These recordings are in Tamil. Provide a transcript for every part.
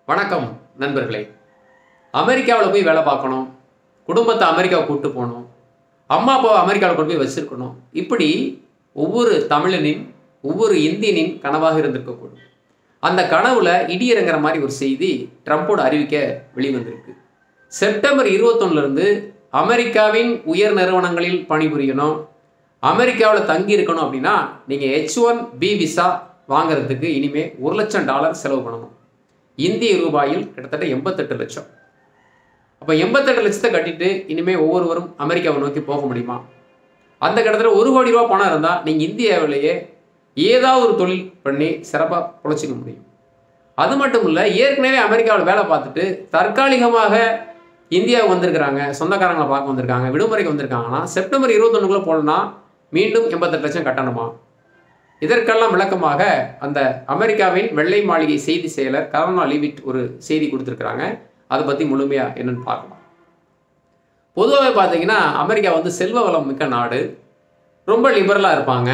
வணக்கம் நண்பர்களே. அமெரிக்காவில் போய் வேலை பார்க்கணும், குடும்பத்தை அமெரிக்காவை கூப்பிட்டு போகணும், அம்மா அப்பாவை அமெரிக்காவில் கொண்டு போய் வச்சிருக்கணும். இப்படி ஒவ்வொரு தமிழனின் ஒவ்வொரு இந்தியனின் கனவாக இருந்திருக்கக்கூடும். அந்த கனவுல இடி இறங்குற மாதிரி ஒரு செய்தி ட்ரம்போட அறிவிக்க வெளிவந்திருக்கு. செப்டம்பர் 21 அமெரிக்காவின் உயர் நிறுவனங்களில் பணிபுரியணும், அமெரிக்காவில் தங்கி இருக்கணும் அப்படின்னா நீங்கள் H1B விசா வாங்கிறதுக்கு இனிமேல் $1 லட்சம் செலவு பண்ணணும். இந்திய ரூபாயில் கிட்டத்தட்ட 88 லட்சம். அப்போ 88 லட்சத்தை கட்டிட்டு இனிமேல் ஒவ்வொருவரும் அமெரிக்காவை நோக்கி போக முடியுமா? அந்த கிட்டத்தட்ட $1 கோடி பணம் இருந்தால் நீங்கள் இந்தியாவிலேயே ஏதாவது ஒரு தொழில் பண்ணி சிறப்பாக பொழைச்சிக்க முடியும். அது மட்டும் இல்லை, ஏற்கனவே அமெரிக்காவில் வேலை பார்த்துட்டு தற்காலிகமாக இந்தியாவுக்கு வந்திருக்கிறாங்க, சொந்தக்காரங்களை பார்க்க வந்திருக்காங்க, விடுமுறைக்கு வந்திருக்காங்கன்னா செப்டம்பர் 21 போலனா மீண்டும் 88 லட்சம் கட்டணுமா? இதற்கெல்லாம் விளக்கமாக அந்த அமெரிக்காவின் வெள்ளை மாளிகை செய்தி செயலர் கரோனா லீவிட் ஒரு செய்தி கொடுத்துருக்குறாங்க. அதை பற்றி முழுமையாக என்னன்னு பார்க்கலாம். பொதுவாகவே பார்த்தீங்கன்னா அமெரிக்கா செல்வ வளம் மிக்க நாடு, ரொம்ப லிபரலாக இருப்பாங்க,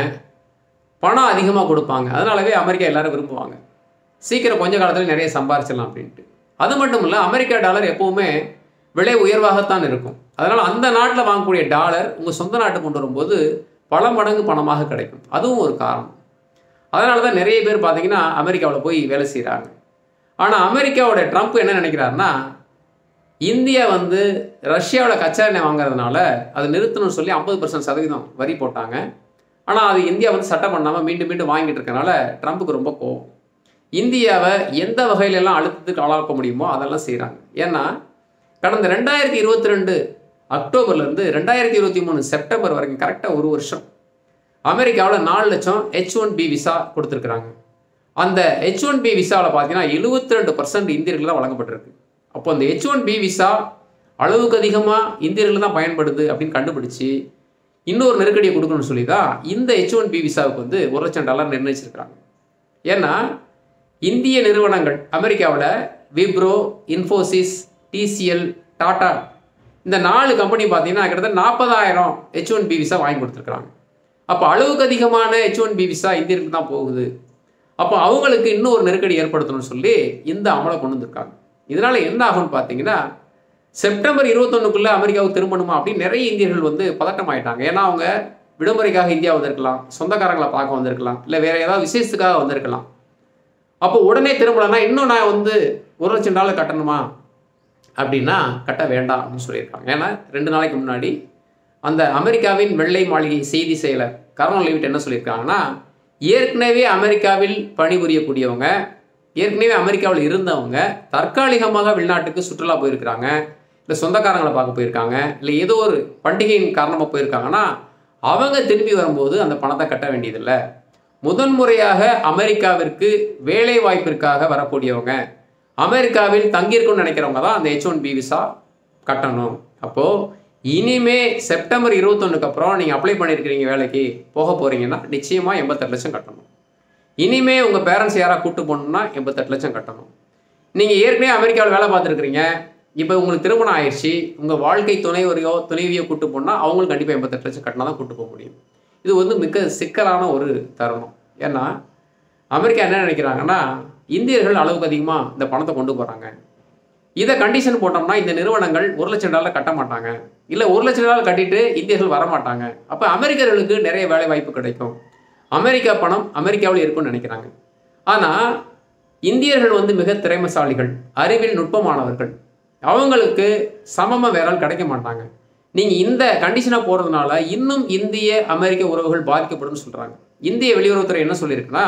பணம் அதிகமாக கொடுப்பாங்க. அதனாலவே அமெரிக்கா எல்லாரும் விரும்புவாங்க. சீக்கிரம் கொஞ்ச காலத்தில் நிறைய சம்பாரிச்சிடலாம் அப்படின்ட்டு. அது மட்டும் இல்லை, அமெரிக்கா டாலர் எப்போவுமே விலை உயர்வாகத்தான் இருக்கும். அதனால் அந்த நாட்டில் வாங்கக்கூடிய டாலர் உங்கள் சொந்த நாட்டுக்கு கொண்டு வரும்போது பல மடங்கு பணமாக கிடைக்கும். அதுவும் ஒரு காரணம். அதனால தான் நிறைய பேர் பார்த்தீங்கன்னா அமெரிக்காவில் போய் வேலை செய்கிறாங்க. ஆனால் அமெரிக்காவோட ட்ரம்ப் என்ன நினைக்கிறாருன்னா, இந்தியா ரஷ்யாவில் கச்சா எண்ணெய் வாங்குறதுனால அதை நிறுத்தணும்னு சொல்லி 50% வரி போட்டாங்க. ஆனால் அது இந்தியா சட்டம் பண்ணாமல் மீண்டும் மீண்டும் வாங்கிட்டு இருக்கனால ட்ரம்ப்புக்கு ரொம்ப கோவம். இந்தியாவை எந்த வகையிலெல்லாம் அழுத்தத்துக்கு ஆளாக்க முடியுமோ அதெல்லாம் செய்கிறாங்க. ஏன்னா கடந்த 2022 அக்டோபர்லேருந்து 2023 செப்டம்பர் வரைக்கும் கரெக்டாக ஒரு வருஷம் அமெரிக்காவில் 4 லட்சம் H1B விசா கொடுத்துருக்குறாங்க. அந்த H1B விசாவில் பார்த்தீங்கன்னா 72% இந்தியர்கள் தான் வழங்கப்பட்டிருக்கு. அப்போ அந்த H1B விசா அளவுக்கு அதிகமாக இந்தியர்கள் தான் பயன்படுது அப்படின்னு கண்டுபிடிச்சி இன்னொரு நெருக்கடியை கொடுக்கணும்னு சொல்லி தான் இந்த H1B விசாவுக்கு $1 லட்சம் நிர்ணயிச்சிருக்கிறாங்க. ஏன்னா இந்திய நிறுவனங்கள் அமெரிக்காவில் விப்ரோ, இன்ஃபோசிஸ், TCL, டாடா இந்த 4 கம்பெனி பார்த்தீங்கன்னா கிட்டத்தட்ட 40,000 H1B விசா வாங்கி கொடுத்துருக்குறாங்க. அப்போ அளவுக்கு அதிகமான H1B விசா இந்தியர்களுக்கு தான் போகுது. அப்போ அவங்களுக்கு இன்னும் ஒரு நெருக்கடி ஏற்படுத்தணும்னு சொல்லி இந்த அமலை கொண்டு வந்திருக்காங்க. இதனால் என்ன ஆகும்னு பார்த்தீங்கன்னா செப்டம்பர் 21 அமெரிக்காவுக்கு திரும்பணுமா அப்படின்னு நிறைய இந்தியர்கள் பதட்டம் ஆகிட்டாங்க. ஏன்னா அவங்க விடுமுறைக்காக இந்தியா வந்திருக்கலாம், சொந்தக்காரங்களை பார்க்க வந்திருக்கலாம், இல்லை வேறு ஏதாவது விசேஷத்துக்காக வந்திருக்கலாம். அப்போ உடனே திரும்பலன்னா இன்னும் நான் $1 லட்சம் கட்டணுமா அப்படின்னா கட்ட வேண்டாம் அப்படின்னு சொல்லியிருக்காங்க. ஏன்னா 2 நாளைக்கு முன்னாடி அந்த அமெரிக்காவின் வெள்ளை மாளிகை செய்தி செயலர் கரோனா லீவிட் என்ன சொல்லியிருக்காங்கன்னா, ஏற்கனவே அமெரிக்காவில் பணிபுரியக்கூடியவங்க, ஏற்கனவே அமெரிக்காவில் இருந்தவங்க தற்காலிகமாக வெளிநாட்டுக்கு சுற்றுலா போயிருக்கிறாங்க, இல்லை சொந்தக்காரங்களை பார்க்க போயிருக்காங்க, இல்லை ஏதோ ஒரு பண்டிகையின் காரணமாக போயிருக்காங்கன்னா அவங்க திரும்பி வரும்போது அந்த பணத்தை கட்ட வேண்டியதில்லை. முதன்முறையாக அமெரிக்காவிற்கு வேலை வாய்ப்பிற்காக வரக்கூடியவங்க, அமெரிக்காவில் தங்கியிருக்கும்னு நினைக்கிறவங்க தான் அந்த H1B விசா கட்டணும். அப்போது இனிமே செப்டம்பர் 21 அப்புறம் நீங்கள் அப்ளை பண்ணியிருக்கிறீங்க, வேலைக்கு போக போகிறீங்கன்னா நிச்சயமாக 88 லட்சம் கட்டணும். இனிமே உங்கள் பேரண்ட்ஸ் யாராவது கூப்பிட்டு போகணுன்னா 88 லட்சம் கட்டணும். நீங்கள் ஏற்கனவே அமெரிக்காவில் வேலை பார்த்துருக்குறீங்க, இப்போ உங்களுக்கு திருமணம் ஆயிடுச்சு, உங்கள் வாழ்க்கை துணைவரையோ துணைவியோ கூப்பிட்டு போனால் அவங்களுக்கு கண்டிப்பாக 88 லட்சம் கட்டினா தான் கூப்பிட்டு போக முடியும். இது மிக சிக்கலான ஒரு தருணம். ஏன்னா அமெரிக்கா என்ன நினைக்கிறாங்கன்னா, இந்தியர்கள் அளவுக்கு அதிகமாக இந்த பணத்தை கொண்டு போகிறாங்க, இதை கண்டிஷன் போட்டோம்னா இந்த நிறுவனங்கள் $1 லட்சம் கட்ட மாட்டாங்க, இல்லை $1 லட்சம் கட்டிட்டு இந்தியர்கள் வரமாட்டாங்க. அப்போ அமெரிக்கர்களுக்கு நிறைய வேலை வாய்ப்பு கிடைக்கும், அமெரிக்கா பணம் அமெரிக்காவில் இருக்கும்னு நினைக்கிறாங்க. ஆனால் இந்தியர்கள் மிக திறமைசாலிகள், அறிவில் நுட்பமானவர்கள், அவங்களுக்கு சமமாக வேற ஆள் கிடைக்க மாட்டாங்க. நீங்கள் இந்த கண்டிஷனாக போகிறதுனால இன்னும் இந்திய அமெரிக்க உறவுகள் பாதிக்கப்படும் சொல்கிறாங்க. இந்திய வெளியுறவுத்துறை என்ன சொல்லியிருக்குன்னா,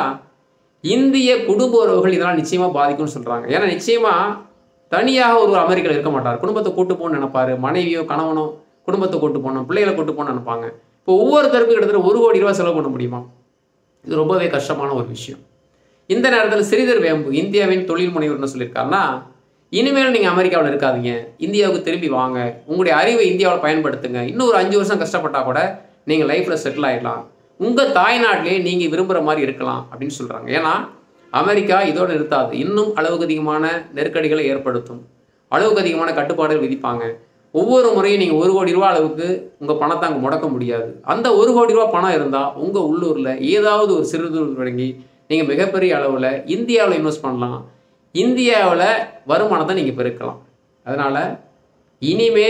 இந்திய குடும்ப உறவுகள் இதனால் நிச்சயமாக பாதிக்கும்னு சொல்கிறாங்க. ஏன்னா நிச்சயமாக தனியாக ஒரு அமெரிக்கர்கள் இருக்க மாட்டார், குடும்பத்தை கூட்டு போகணும்னு நினைப்பார், மனைவியோ கணவனோ குடும்பத்தை கூட்டு போகணும், பிள்ளைகளை கூட்டு போகணும்னு நினைப்பாங்க. இப்போ ஒவ்வொருத்தருக்கும் கிட்டத்தட்ட $1 கோடி செலவு பண்ண முடியுமா? இது ரொம்பவே கஷ்டமான ஒரு விஷயம். இந்த நேரத்தில் ஸ்ரீதர் வேம்பு, இந்தியாவின் தொழில் முனைவர் என்ன சொல்லியிருக்காருன்னா, இனிமேல் நீங்கள் அமெரிக்காவில் இருக்காதீங்க, இந்தியாவுக்கு திரும்பி வாங்க, உங்களுடைய அறிவை இந்தியாவில் பயன்படுத்துங்க, இன்னும் ஒரு 5 வருஷம் கஷ்டப்பட்டால் கூட நீங்கள் லைஃப்பில் செட்டில் ஆகிடலாம், உங்கள் தாய்நாட்டிலே நீங்கள் விரும்புகிற மாதிரி இருக்கலாம் அப்படின்னு சொல்கிறாங்க. ஏன்னா அமெரிக்கா இதோடு நிறுத்தாது, இன்னும் அளவுக்கு அதிகமான நெருக்கடிகளை ஏற்படுத்தும், அளவுக்கு அதிகமான கட்டுப்பாடுகள் விதிப்பாங்க. ஒவ்வொரு முறையும் நீங்கள் $1 கோடி அளவுக்கு உங்கள் பணத்தை அங்கே முடக்க முடியாது. அந்த $1 கோடி பணம் இருந்தால் உங்கள் உள்ளூரில் ஏதாவது ஒரு சிறு தொழில் தொடங்கி நீங்கள் மிகப்பெரிய அளவில் இந்தியாவில் இன்வெஸ்ட் பண்ணலாம். இந்தியாவில் வருமானத்தை நீங்கள் பெருக்கலாம். அதனால் இனிமே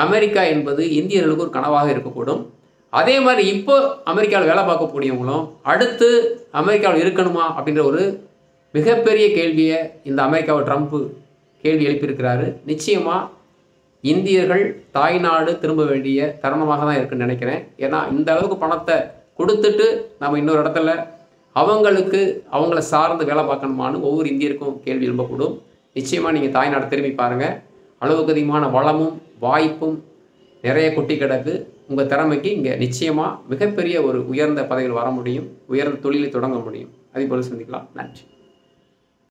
அமெரிக்கா என்பது இந்தியர்களுக்கு ஒரு கனவாக இருக்கக்கூடும். அதே மாதிரி இப்போ அமெரிக்காவில் வேலை பார்க்கக்கூடியவங்களும் அடுத்து அமெரிக்காவில் இருக்கணுமா அப்படின்ற ஒரு மிகப்பெரிய கேள்வியை இந்த அமெரிக்காவை ட்ரம்ப் கேள்வி எழுப்பியிருக்கிறாரு. நிச்சயமாக இந்தியர்கள் தாய்நாடு திரும்ப வேண்டிய தருணமாக தான் இருக்குன்னு நினைக்கிறேன். ஏன்னா இந்த அளவுக்கு பணத்தை கொடுத்துட்டு நம்ம இன்னொரு இடத்துல அவங்கள சார்ந்து வேலை பார்க்கணுமான்னு ஒவ்வொரு இந்தியருக்கும் கேள்வி எழுப்பக்கூடும். நிச்சயமாக நீங்கள் தாய்நாடு திரும்பி பாருங்கள். அளவுக்கு அதிகமான வளமும் வாய்ப்பும் நிறைய கொட்டி கிடக்கு. உங்கள் திறமைக்கு இங்கே நிச்சயமாக மிகப்பெரிய ஒரு உயர்ந்த பதவியில் வர முடியும், உயர்ந்த தொழிலை தொடங்க முடியும். அதே போல் சந்திக்கலாம். நன்றி.